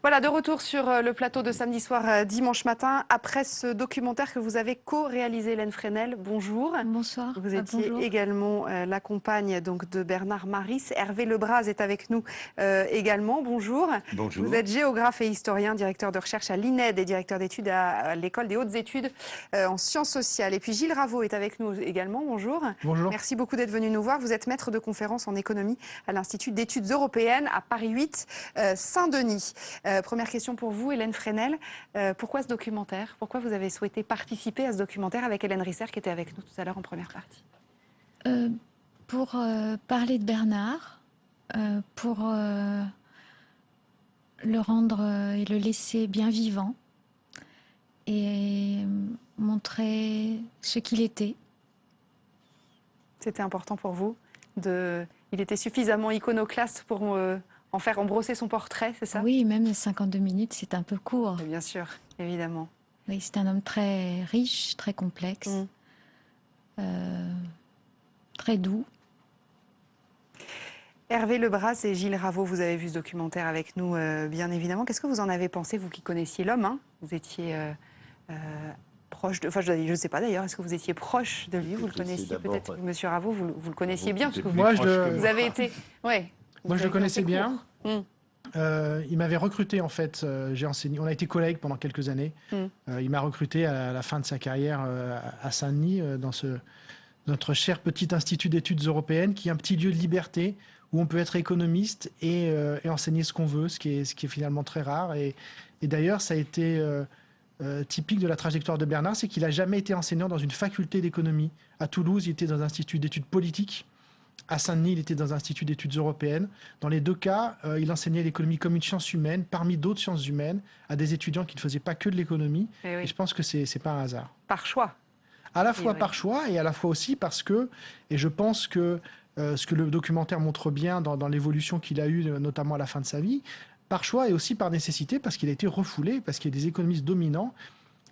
Voilà, de retour sur le plateau de samedi soir, dimanche matin, après ce documentaire que vous avez co-réalisé, Hélène Fresnel. Bonjour. Bonsoir. Vous étiez Bonjour. également la compagne donc, de Bernard Maris. Hervé Lebras est avec nous également. Bonjour. Bonjour. Vous êtes géographe et historien, directeur de recherche à l'INED et directeur d'études à l'École des hautes études en sciences sociales. Et puis Gilles Raveau est avec nous également. Bonjour. Bonjour. Merci beaucoup d'être venu nous voir. Vous êtes maître de conférence en économie à l'Institut d'études européennes à Paris 8, Saint-Denis. Première question pour vous, Hélène Fresnel. Pourquoi ce documentaire? Pourquoi vous avez souhaité participer à ce documentaire avec Hélène Risser qui était avec nous tout à l'heure en première partie? Pour parler de Bernard, pour le rendre et le laisser bien vivant et montrer ce qu'il était. C'était important pour vous Il était suffisamment iconoclaste pour en faire embrosser son portrait, c'est ça? Oui, même 52 minutes, c'est un peu court. Bien sûr, évidemment. Oui, c'est un homme très riche, très complexe, très doux. Hervé Lebras et Gilles Raveau, vous avez vu ce documentaire avec nous, bien évidemment. Qu'est-ce que vous en avez pensé, vous qui connaissiez l'homme, hein? Vous étiez proche de... Enfin, je ne sais pas d'ailleurs, est-ce que vous étiez proche de lui? Vous le connaissiez peut-être, Monsieur Raveau, vous le connaissiez bien, parce que vous avez été... Ouais, moi, je le connaissais bien. Mmh. Il m'avait recruté, en fait. J'ai enseigné. On a été collègues pendant quelques années. Il m'a recruté à la fin de sa carrière à Saint-Denis, dans notre cher petit institut d'études européennes, qui est un petit lieu de liberté où on peut être économiste et enseigner ce qu'on veut, ce qui est finalement très rare. Et d'ailleurs, ça a été typique de la trajectoire de Bernard, c'est qu'il n'a jamais été enseignant dans une faculté d'économie. À Toulouse, il était dans un institut d'études politiques. À Saint-Denis, il était dans un institut d'études européennes. Dans les deux cas, il enseignait l'économie comme une science humaine, parmi d'autres sciences humaines, à des étudiants qui ne faisaient pas que de l'économie. Et je pense que ce n'est pas un hasard. Par choix. À la fois par choix et à la fois aussi parce que, et je pense que ce que le documentaire montre bien dans l'évolution qu'il a eue, notamment à la fin de sa vie, par choix et aussi par nécessité, parce qu'il a été refoulé, parce qu'il y a des économistes dominants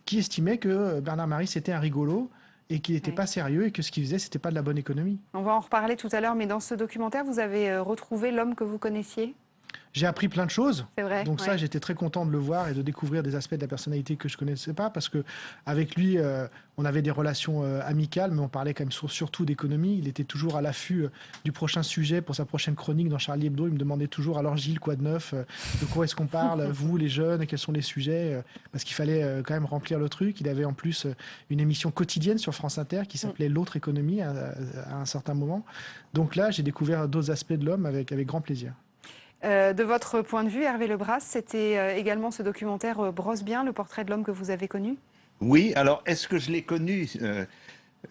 qui estimaient que Bernard Maris était un rigolo, et qu'il n'était pas sérieux et que ce qu'il faisait, ce n'était pas de la bonne économie. On va en reparler tout à l'heure, mais dans ce documentaire, vous avez retrouvé l'homme que vous connaissiez? J'ai appris plein de choses. C'est vrai. Donc ça, j'étais très content de le voir et de découvrir des aspects de la personnalité que je ne connaissais pas, parce qu'avec lui, on avait des relations amicales, mais on parlait quand même surtout d'économie. Il était toujours à l'affût du prochain sujet pour sa prochaine chronique dans Charlie Hebdo. Il me demandait toujours, alors Gilles, quoi de neuf? De quoi est-ce qu'on parle? Vous, les jeunes, quels sont les sujets? Parce qu'il fallait quand même remplir le truc. Il avait en plus une émission quotidienne sur France Inter qui s'appelait L'autre économie à un certain moment. Donc là, j'ai découvert d'autres aspects de l'homme avec grand plaisir. De votre point de vue, Hervé Lebras, c'était également ce documentaire brosse bien le portrait de l'homme que vous avez connu? Oui, alors est-ce que je l'ai connu?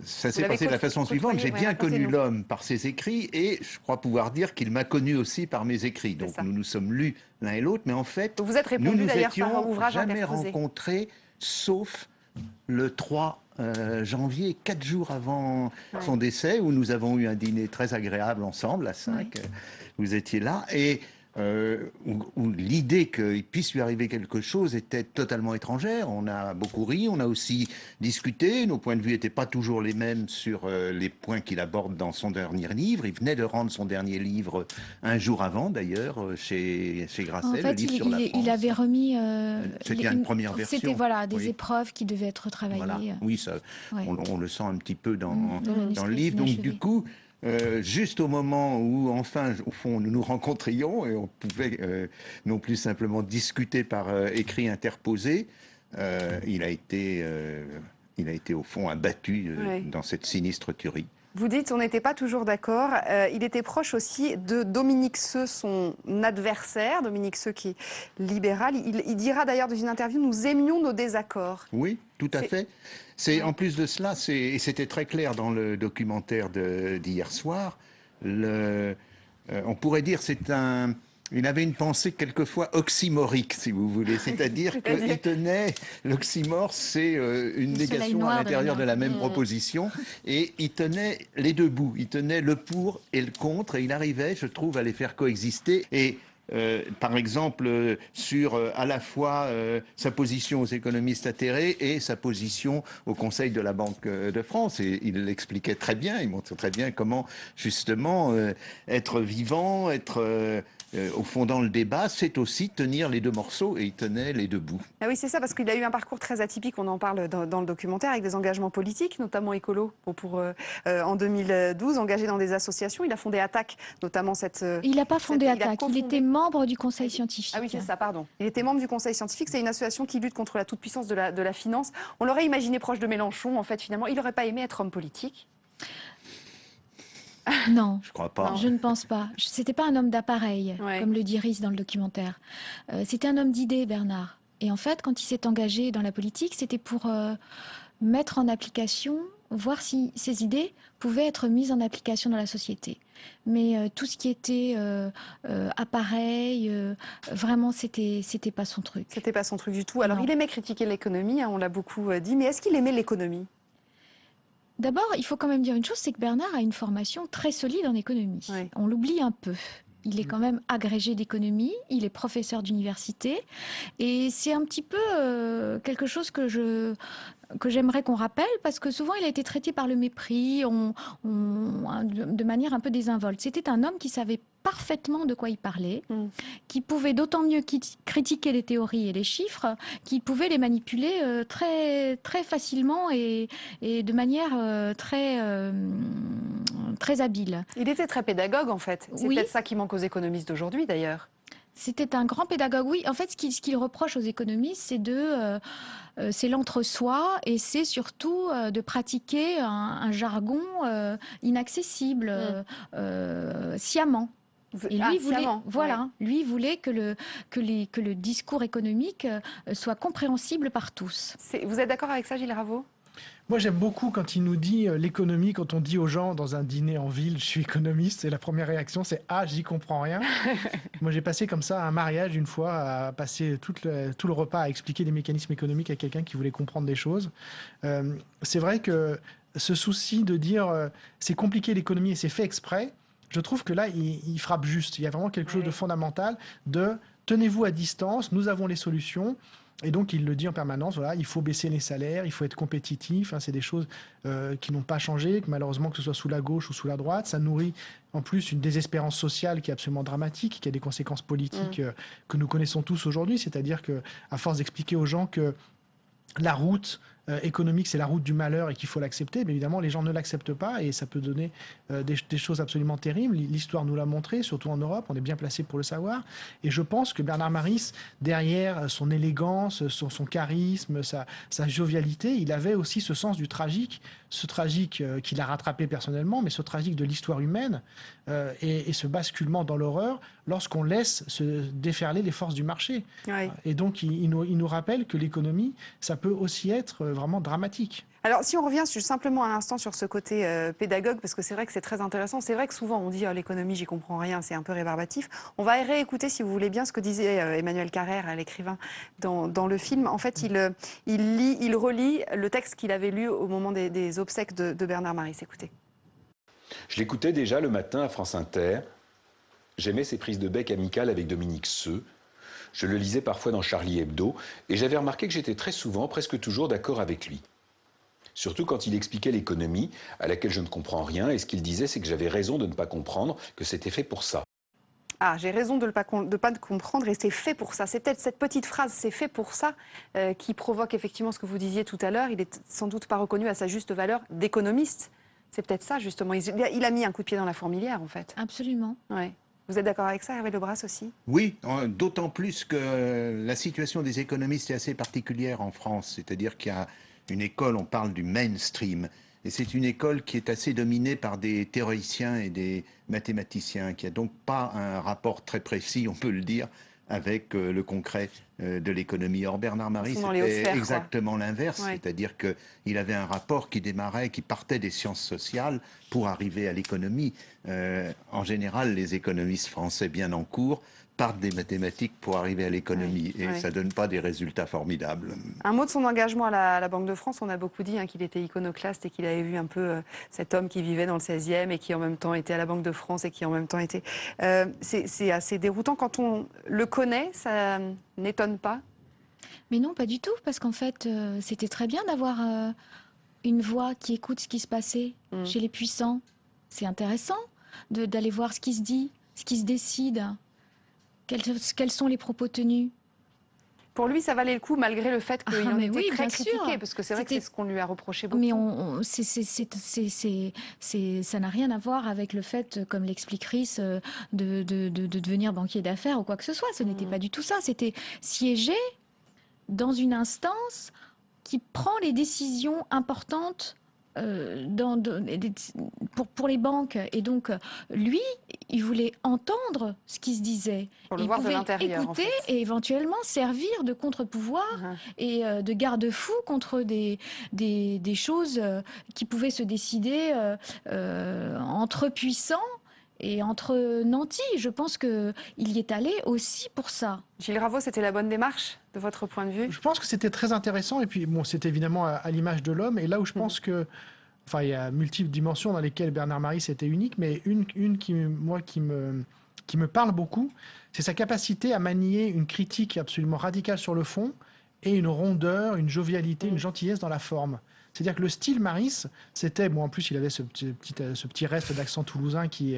Ça s'est passé de la façon suivante. J'ai bien connu l'homme par ses écrits et je crois pouvoir dire qu'il m'a connu aussi par mes écrits. Donc nous nous sommes lus l'un et l'autre, mais en fait, vous êtes nous nous étions jamais rencontrés, sauf le 3 janvier, 4 jours avant son décès, où nous avons eu un dîner très agréable ensemble, à 5. Vous étiez là. Et où l'idée qu'il puisse lui arriver quelque chose était totalement étrangère. On a beaucoup ri, on a aussi discuté. Nos points de vue n'étaient pas toujours les mêmes sur les points qu'il aborde dans son dernier livre. Il venait de rendre son dernier livre un jour avant, d'ailleurs, chez Grasset, en fait, le livre sur la France. il avait remis... C'était une première version. C'était des épreuves qui devaient être travaillées. Voilà. Oui, ça, on le sent un petit peu dans le livre. Donc du coup... juste au moment où, enfin, au fond, nous nous rencontrions et on pouvait non plus simplement discuter par écrit interposé, il a été au fond abattu dans cette sinistre tuerie. Vous dites on n'était pas toujours d'accord. Il était proche aussi de Dominique Seux, son adversaire. Dominique Seux qui est libéral. Il dira d'ailleurs dans une interview, nous aimions nos désaccords. Oui, tout à fait. En plus de cela, et c'était très clair dans le documentaire d'hier soir, on pourrait dire il avait une pensée quelquefois oxymorique, si vous voulez. C'est-à-dire qu'il tenait, l'oxymore, c'est une négation à l'intérieur de la même proposition, et il tenait les deux bouts. Il tenait le pour et le contre, et il arrivait, je trouve, à les faire coexister. Et par exemple, sur à la fois sa position aux économistes atterrés et sa position au Conseil de la Banque de France. Et il l'expliquait très bien, il montrait très bien comment, justement, être vivant, être au fond dans le débat, c'est aussi tenir les deux morceaux, et il tenait les deux bouts. Ah oui, c'est ça, parce qu'il a eu un parcours très atypique, on en parle dans le documentaire, avec des engagements politiques, notamment écolos, en 2012, engagé dans des associations. Il a fondé Attac, notamment cette... Il n'a pas fondé il a Attac, il cofondé- était membre du conseil scientifique. Ah oui, c'est ça, pardon. Il était membre du Conseil scientifique. C'est une association qui lutte contre la toute-puissance de la finance. On l'aurait imaginé proche de Mélenchon, en fait, finalement. Il n'aurait pas aimé être homme politique. Non. Je crois pas. Je ne pense pas. C'était pas un homme d'appareil, Ouais. comme le dit Rhys dans le documentaire. C'était un homme d'idées, Bernard. Et en fait, quand il s'est engagé dans la politique, c'était pour mettre en application, voir si ces idées pouvaient être mises en application dans la société. Mais tout ce qui était appareil, vraiment, c'était pas son truc. C'était pas son truc du tout. Alors, Non. il aimait critiquer l'économie, hein, on l'a beaucoup dit. Mais est-ce qu'il aimait l'économie? D'abord, il faut quand même dire une chose, c'est que Bernard a une formation très solide en économie. Oui. On l'oublie un peu. Il est quand même agrégé d'économie, il est professeur d'université, et c'est un petit peu quelque chose que j'aimerais qu'on rappelle, parce que souvent il a été traité par le mépris, de manière un peu désinvolte. C'était un homme qui savait parfaitement de quoi il parlait, qui pouvait d'autant mieux critiquer les théories et les chiffres, qu'il pouvait les manipuler très, très facilement et de manière très habile. Il était très pédagogue, en fait. C'est Oui. peut-être ça qui manque aux économistes d'aujourd'hui, d'ailleurs. C'était un grand pédagogue, oui. En fait, ce qu'il reproche aux économistes, c'est l'entre-soi et c'est surtout de pratiquer un jargon inaccessible, sciemment. Et lui voulait, sciemment, voilà, ouais. lui voulait que le discours économique soit compréhensible par tous. Vous êtes d'accord avec ça, Gilles Raveau? Moi, j'aime beaucoup quand il nous dit l'économie, quand on dit aux gens dans un dîner en ville, je suis économiste, et la première réaction, c'est « Ah, j'y comprends rien ». Moi, j'ai passé comme ça un mariage une fois, à passer tout le repas à expliquer les mécanismes économiques à quelqu'un qui voulait comprendre des choses. C'est vrai que ce souci de dire c'est compliqué l'économie et c'est fait exprès, je trouve que là, il frappe juste. Il y a vraiment quelque chose de fondamental de tenez-vous à distance, nous avons les solutions. Et donc, il le dit en permanence, voilà, il faut baisser les salaires, il faut être compétitif. Hein, c'est des choses qui n'ont pas changé, que malheureusement, que ce soit sous la gauche ou sous la droite, ça nourrit en plus une désespérance sociale qui est absolument dramatique, qui a des conséquences politiques que nous connaissons tous aujourd'hui. C'est-à-dire qu'à force d'expliquer aux gens que la route économique, c'est la route du malheur et qu'il faut l'accepter, mais évidemment, les gens ne l'acceptent pas et ça peut donner des choses absolument terribles. L'histoire nous l'a montré, surtout en Europe, on est bien placé pour le savoir. Et je pense que Bernard Maris, derrière son élégance, son charisme, sa jovialité, il avait aussi ce sens du tragique, ce tragique qu'il a rattrapé personnellement, mais ce tragique de l'histoire humaine et ce basculement dans l'horreur lorsqu'on laisse se déferler les forces du marché. Oui. Et donc, il nous rappelle que l'économie, ça peut aussi être vraiment dramatique. Alors, si on revient simplement un instant sur ce côté pédagogue, parce que c'est vrai que c'est très intéressant, c'est vrai que souvent on dit l'économie, j'y comprends rien, c'est un peu rébarbatif. On va réécouter, si vous voulez bien, ce que disait Emmanuel Carrère, l'écrivain, dans le film. En fait, il relit le texte qu'il avait lu au moment des obsèques de Bernard Maris. Écoutez. Je l'écoutais déjà le matin à France Inter. J'aimais ses prises de bec amicales avec Dominique Seux. Je le lisais parfois dans Charlie Hebdo, et j'avais remarqué que j'étais très souvent, presque toujours, d'accord avec lui. Surtout quand il expliquait l'économie, à laquelle je ne comprends rien, et ce qu'il disait, c'est que j'avais raison de ne pas comprendre, que c'était fait pour ça. Ah, j'ai raison de ne pas comprendre et c'est fait pour ça. C'est peut-être cette petite phrase, c'est fait pour ça, qui provoque effectivement ce que vous disiez tout à l'heure. Il n'est sans doute pas reconnu à sa juste valeur d'économiste. C'est peut-être ça, justement. Il a mis un coup de pied dans la fourmilière, en fait. Absolument. Ouais. Vous êtes d'accord avec ça, Hervé Lebras aussi? Oui, d'autant plus que la situation des économistes est assez particulière en France. C'est-à-dire qu'il y a une école, on parle du mainstream, et c'est une école qui est assez dominée par des théoriciens et des mathématiciens, qui n'a donc pas un rapport très précis, on peut le dire, avec le concret de l'économie. Or, Bernard Maris, c'était exactement l'inverse, ouais. C'est-à-dire qu'il avait un rapport qui démarrait, qui partait des sciences sociales pour arriver à l'économie. En général, les économistes français bien en cours partent des mathématiques pour arriver à l'économie. Oui, et oui. ça donne pas des résultats formidables. Un mot de son engagement à la Banque de France. On a beaucoup dit qu'il était iconoclaste et qu'il avait vu un peu cet homme qui vivait dans le 16e et qui en même temps était à la Banque de France et qui en même temps était... c'est assez déroutant. Quand on le connaît, ça n'étonne pas. Mais non, pas du tout, parce qu'en fait, c'était très bien d'avoir une voix qui écoute ce qui se passait chez les puissants. C'est intéressant d'aller voir ce qui se dit, ce qui se décide, quels sont les propos tenus. Pour lui, ça valait le coup, malgré le fait qu'il en mais était oui, très bien sûr. critiqué, parce que c'est vrai que c'est C'était- ce qu'on lui a reproché beaucoup. Mais ça n'a rien à voir avec le fait, comme l'explique Rhys, de devenir banquier d'affaires ou quoi que ce soit. Ce n'était pas du tout ça. C'était siéger dans une instance qui prend les décisions importantes pour les banques. Et donc, lui, il voulait entendre ce qui se disait. Pour le Il voir de pouvait l'intérieur, en écouter fait. et éventuellement servir de contre-pouvoir et de garde-fou contre des choses qui pouvaient se décider entre puissants et entre nantis. Je pense qu'il y est allé aussi pour ça. Gilles Raveau, c'était la bonne démarche, de votre point de vue? Je pense que c'était très intéressant. Et puis, bon, c'est évidemment à l'image de l'homme. Et là où je pense que. Enfin, il y a multiples dimensions dans lesquelles Bernard Maris était unique, mais une qui me parle beaucoup, c'est sa capacité à manier une critique absolument radicale sur le fond et une rondeur, une jovialité, une gentillesse dans la forme. C'est-à-dire que le style Maris, c'était, bon, en plus il avait ce petit reste d'accent toulousain qui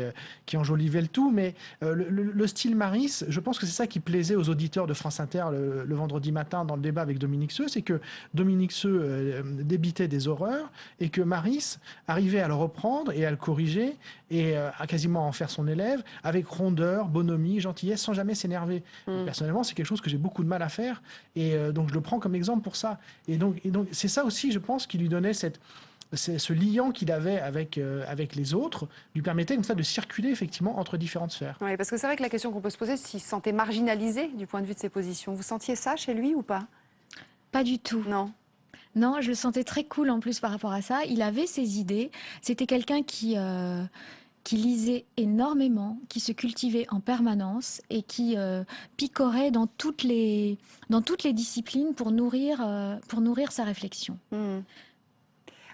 enjolivait le tout, mais le style Maris, je pense que c'est ça qui plaisait aux auditeurs de France Inter le vendredi matin dans le débat avec Dominique Seux, c'est que Dominique Seux débitait des horreurs et que Maris arrivait à le reprendre et à le corriger et à quasiment en faire son élève avec rondeur, bonhomie, gentillesse, sans jamais s'énerver. Personnellement, c'est quelque chose que j'ai beaucoup de mal à faire et donc je le prends comme exemple pour ça. Et donc c'est ça aussi, je pense, qui lui donnait ce liant qu'il avait avec les autres, lui permettait comme ça de circuler effectivement entre différentes sphères. Oui, parce que c'est vrai que la question qu'on peut se poser, c'est s'il se sentait marginalisé du point de vue de ses positions. Vous sentiez ça chez lui ou pas? Pas du tout. Non. Non, je le sentais très cool en plus par rapport à ça. Il avait ses idées. C'était quelqu'un qui lisait énormément, qui se cultivait en permanence et qui picorait dans toutes les disciplines pour nourrir sa réflexion.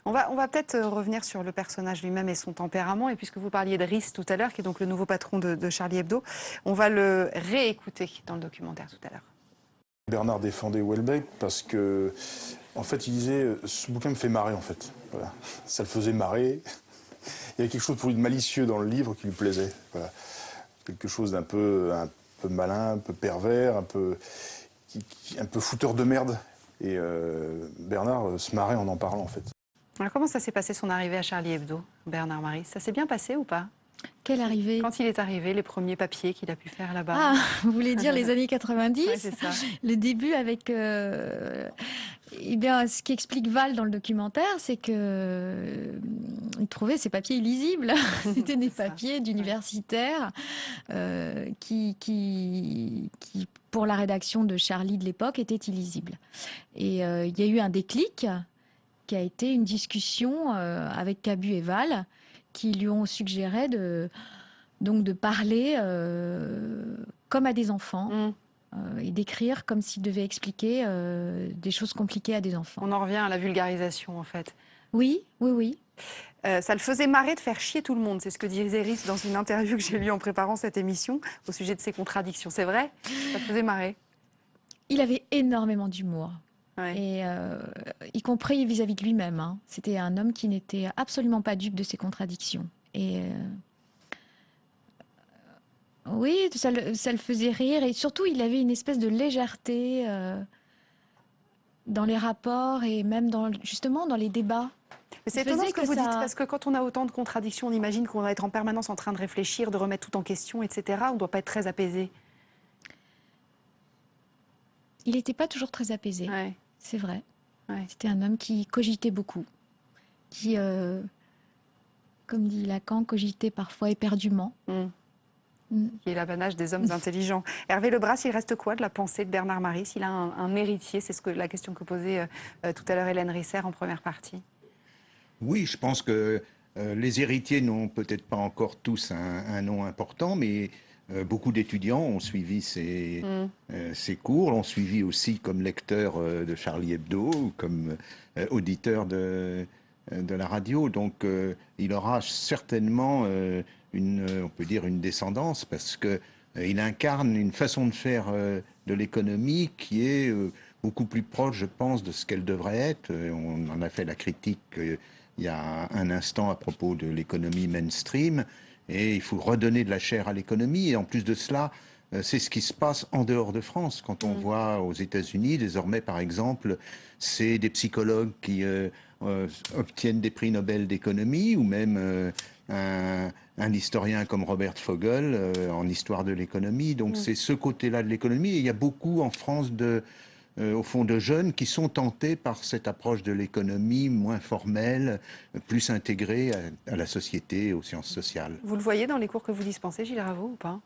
On va peut-être revenir sur le personnage lui-même et son tempérament. Et puisque vous parliez de Rhys tout à l'heure, qui est donc le nouveau patron de Charlie Hebdo, on va le réécouter dans le documentaire tout à l'heure. Bernard défendait Houellebecq parce que, en fait, il disait ce bouquin me fait marrer, en fait. Voilà. Ça le faisait marrer. Il y avait quelque chose pour lui de malicieux dans le livre qui lui plaisait. Voilà. Quelque chose d'un peu malin, un peu pervers, un peu fouteur de merde. Et Bernard se marrait en parlant, en fait. Alors comment ça s'est passé son arrivée à Charlie Hebdo, Bernard Maris? Ça s'est bien passé ou pas? Quelle arrivée? Quand il est arrivé, les premiers papiers qu'il a pu faire là-bas. Ah, vous voulez dire les années 90? Ouais, c'est ça. Le début avec... Eh bien, ce qui explique Val dans le documentaire, c'est que il trouvait ces papiers illisibles. C'était des papiers d'universitaires qui, pour la rédaction de Charlie de l'époque, étaient illisibles. Et il y a eu un déclic qui a été une discussion avec Cabu et Val, qui lui ont suggéré de parler comme à des enfants et d'écrire comme s'il devait expliquer des choses compliquées à des enfants. On en revient à la vulgarisation, en fait. Oui, oui, oui. Ça le faisait marrer de faire chier tout le monde. C'est ce que disait Rhys dans une interview que j'ai lue en préparant cette émission au sujet de ses contradictions. C'est vrai? Ça le faisait marrer? Il avait énormément d'humour. Ouais. Et y compris vis-à-vis de lui-même. Hein. C'était un homme qui n'était absolument pas dupe de ses contradictions. Et oui, ça le faisait rire. Et surtout, il avait une espèce de légèreté dans les rapports et même justement dans les débats. Mais c'est étonnant ce que vous dites, parce que quand on a autant de contradictions, on imagine qu'on va être en permanence en train de réfléchir, de remettre tout en question, etc. On ne doit pas être très apaisé. Il n'était pas toujours très apaisé. Ouais. C'est vrai. Ouais. C'était un homme qui cogitait beaucoup, qui, comme dit Lacan, cogitait parfois éperdument. Qui est l'apanage des hommes intelligents. Hervé Lebras, il reste quoi de la pensée de Bernard Maris? Il a un héritier, c'est la question que posait tout à l'heure Hélène Risser en première partie. Oui, je pense que les héritiers n'ont peut-être pas encore tous un nom important, mais Beaucoup d'étudiants ont suivi ces cours, l'ont suivi aussi comme lecteur de Charlie Hebdo, ou comme auditeur de la radio. Donc il aura certainement on peut dire une descendance, parce que il incarne une façon de faire de l'économie qui est beaucoup plus proche, je pense, de ce qu'elle devrait être. On en a fait la critique il y a un instant à propos de l'économie mainstream. Et il faut redonner de la chair à l'économie. Et en plus de cela, c'est ce qui se passe en dehors de France. Quand on voit aux États-Unis, désormais, par exemple, c'est des psychologues qui obtiennent des prix Nobel d'économie, ou même un historien comme Robert Fogel en histoire de l'économie. Donc c'est ce côté-là de l'économie. Et il y a beaucoup en France au fond, de jeunes qui sont tentés par cette approche de l'économie moins formelle, plus intégrée à la société, aux sciences sociales. Vous le voyez dans les cours que vous dispensez, Gilles Raveau, ou pas?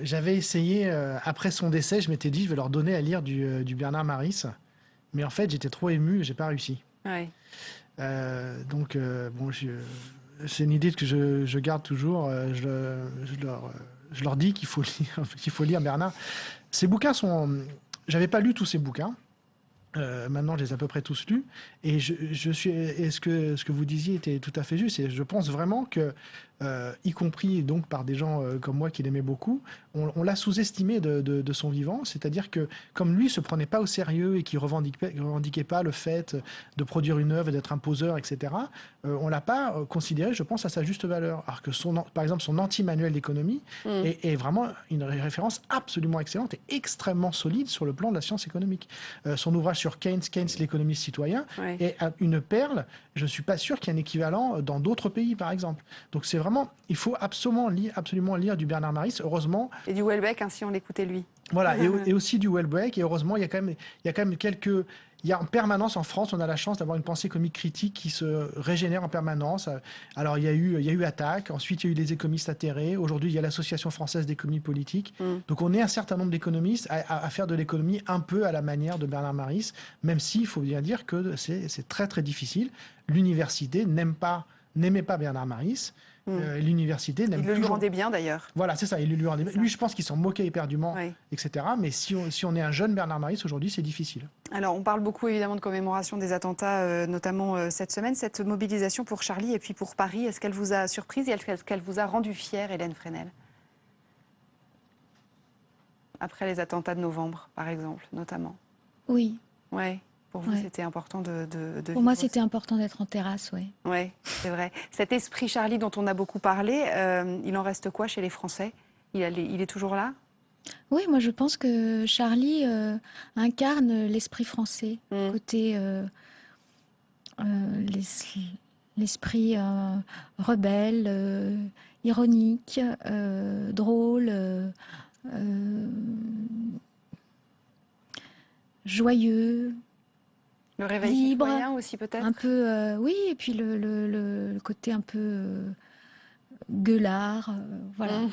J'avais essayé, après son décès, je m'étais dit, je vais leur donner à lire du Bernard Maris. Mais en fait, j'étais trop ému et j'ai pas réussi. Ouais. Donc, bon, c'est une idée que je garde toujours. Je leur dis qu'il faut lire Bernard. Ces bouquins sont... J'avais pas lu tous ces bouquins. Maintenant, je les ai à peu près tous lus. Et ce que vous disiez était tout à fait juste. Et je pense vraiment que, y compris donc par des gens comme moi qui l'aimaient beaucoup, on l'a sous-estimé de son vivant. C'est-à-dire que, comme lui se prenait pas au sérieux et qui revendiquait pas le fait de produire une œuvre et d'être un poseur, etc., on l'a pas considéré, je pense, à sa juste valeur. Alors que par exemple, son anti-manuel d'économie est vraiment une référence absolument excellente et extrêmement solide sur le plan de la science économique. Son ouvrage sur Keynes, l'économiste citoyen, est une perle. Je ne suis pas sûr qu'il y ait un équivalent dans d'autres pays, par exemple. Donc c'est vraiment, il faut absolument lire du Bernard Maris. Heureusement. Et du Houellebecq, hein, si on l'écoutait lui. Voilà, et aussi du Houellebecq. Et heureusement, il y a quand même quelques... Il y a en permanence en France, on a la chance d'avoir une pensée économique critique qui se régénère en permanence. Alors il y a eu Attaque, ensuite il y a eu les économistes atterrés, aujourd'hui il y a l'Association française d'économie politique. Donc on est un certain nombre d'économistes à faire de l'économie un peu à la manière de Bernard Maris, même s'il faut bien dire que c'est très très difficile. L'université n'aimait pas Bernard Maris. L'université n'aime plus... Il le lui rendait bien d'ailleurs. Voilà, c'est ça, il le lui rendait bien. Lui, je pense qu'il s'en moquait éperdument, etc. Mais si on est un jeune Bernard Maris aujourd'hui, c'est difficile. Alors, on parle beaucoup évidemment de commémoration des attentats, notamment cette semaine. Cette mobilisation pour Charlie et puis pour Paris, est-ce qu'elle vous a surprise et est-ce qu'elle vous a rendu fière, Hélène Fresnel? Après les attentats de novembre, par exemple, notamment. Oui. Ouais. Pour vous, c'était important de Pour moi, c'était important d'être en terrasse, oui. Oui, c'est vrai. Cet esprit Charlie dont on a beaucoup parlé, il en reste quoi chez les Français? Il est toujours là? Oui, moi je pense que Charlie incarne l'esprit français, côté l'esprit rebelle, ironique, drôle, joyeux. Le réveil libre, citoyen aussi peut-être. Un peu, oui, et puis le côté un peu gueulard, voilà.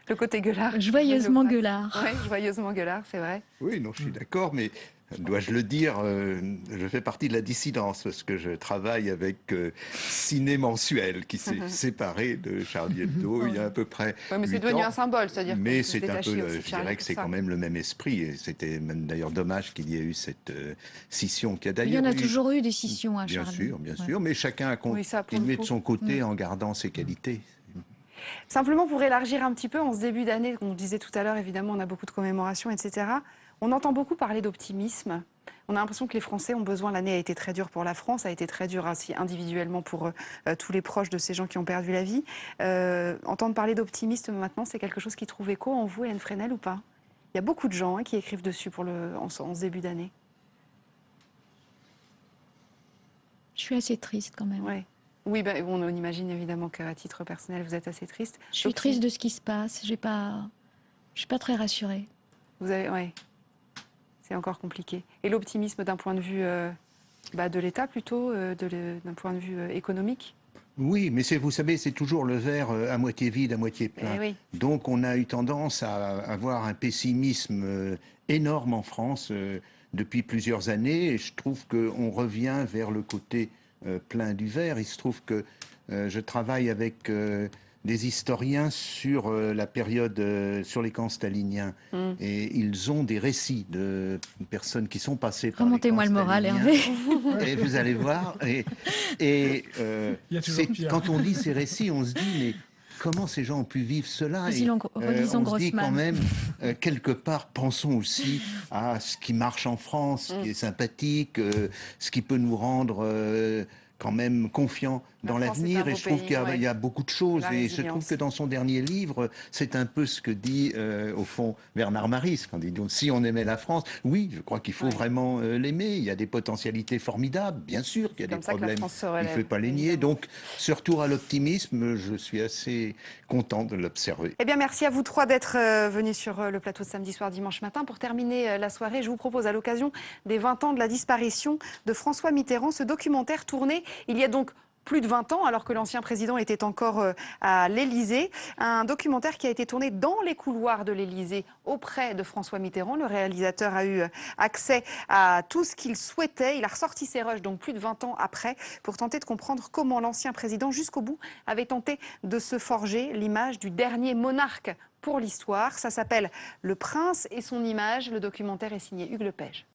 Le côté gueulard. Joyeusement gueulard. Oui, joyeusement gueulard, c'est vrai. Oui, non, je suis d'accord, mais dois-je le dire, je fais partie de la dissidence parce que je travaille avec Ciné Mensuel qui s'est séparé de Charlie Hebdo il y a à peu près. Oui, mais c'est devenu un symbole, c'est-à-dire. Mais c'est un peu, je dirais que c'est quand même le même esprit. Et c'était même d'ailleurs dommage qu'il y ait eu cette scission qui a d'ailleurs. Il y en a toujours eu des scissions, hein, Charlie. Bien sûr, mais chacun a continué de son côté en gardant ses qualités. Simplement pour élargir un petit peu, en ce début d'année, on disait tout à l'heure, évidemment, on a beaucoup de commémorations, etc. On entend beaucoup parler d'optimisme. On a l'impression que les Français ont besoin, l'année a été très dure pour la France, a été très dure aussi individuellement pour tous les proches de ces gens qui ont perdu la vie. Entendre parler d'optimisme maintenant, c'est quelque chose qui trouve écho en vous, Hélène Fresnel, ou pas? Il y a beaucoup de gens qui écrivent dessus en ce début d'année. Je suis assez triste quand même. Ouais. Oui, on imagine évidemment qu'à titre personnel, vous êtes assez triste. Je suis triste de ce qui se passe. Je suis pas très rassurée. Ouais. C'est encore compliqué. Et l'optimisme d'un point de vue de l'État plutôt, d'un point de vue économique? Oui, mais vous savez, c'est toujours le verre à moitié vide, à moitié plein. Oui. Donc on a eu tendance à avoir un pessimisme énorme en France depuis plusieurs années. Et je trouve qu'on revient vers le côté plein du verre. Il se trouve que je travaille avec des historiens sur la période, sur les camps staliniens. Et ils ont des récits de personnes qui sont passées par les camps Remontez-moi le moral, staliniens. Hervé. Et vous allez voir. Et Il y a toujours pire. quand on lit ces récits, on se dit, mais comment ces gens ont pu vivre cela? Relisons On se dit quand Grossman. même, quelque part, pensons aussi à ce qui marche en France, ce qui est sympathique, ce qui peut nous rendre quand même confiants dans La France est l'avenir. un Et beau je trouve pays, qu'il y a, ouais. il y a beaucoup de choses. La Et je trouve résilience. que dans son dernier livre, c'est un peu ce que dit, au fond, Bernard Maris. Quand il dit, si on aimait la France, oui, je crois qu'il faut Ouais. vraiment l'aimer. Il y a des potentialités formidables, bien sûr qu'il y a des comme ça que la problèmes. France se Il ne relève, faut pas les nier. évidemment. Donc, ce retour à l'optimisme, je suis assez content de l'observer. Eh bien, merci à vous trois d'être venus sur le plateau de Samedi Soir Dimanche Matin. Pour terminer la soirée, je vous propose, à l'occasion des 20 ans de la disparition de François Mitterrand, ce documentaire tourné il y a donc plus de 20 ans, alors que l'ancien président était encore à l'Élysée. Un documentaire qui a été tourné dans les couloirs de l'Élysée auprès de François Mitterrand. Le réalisateur a eu accès à tout ce qu'il souhaitait. Il a ressorti ses rushs, donc plus de 20 ans après, pour tenter de comprendre comment l'ancien président, jusqu'au bout, avait tenté de se forger l'image du dernier monarque pour l'histoire. Ça s'appelle Le Prince et son image. Le documentaire est signé Hugues Lepage.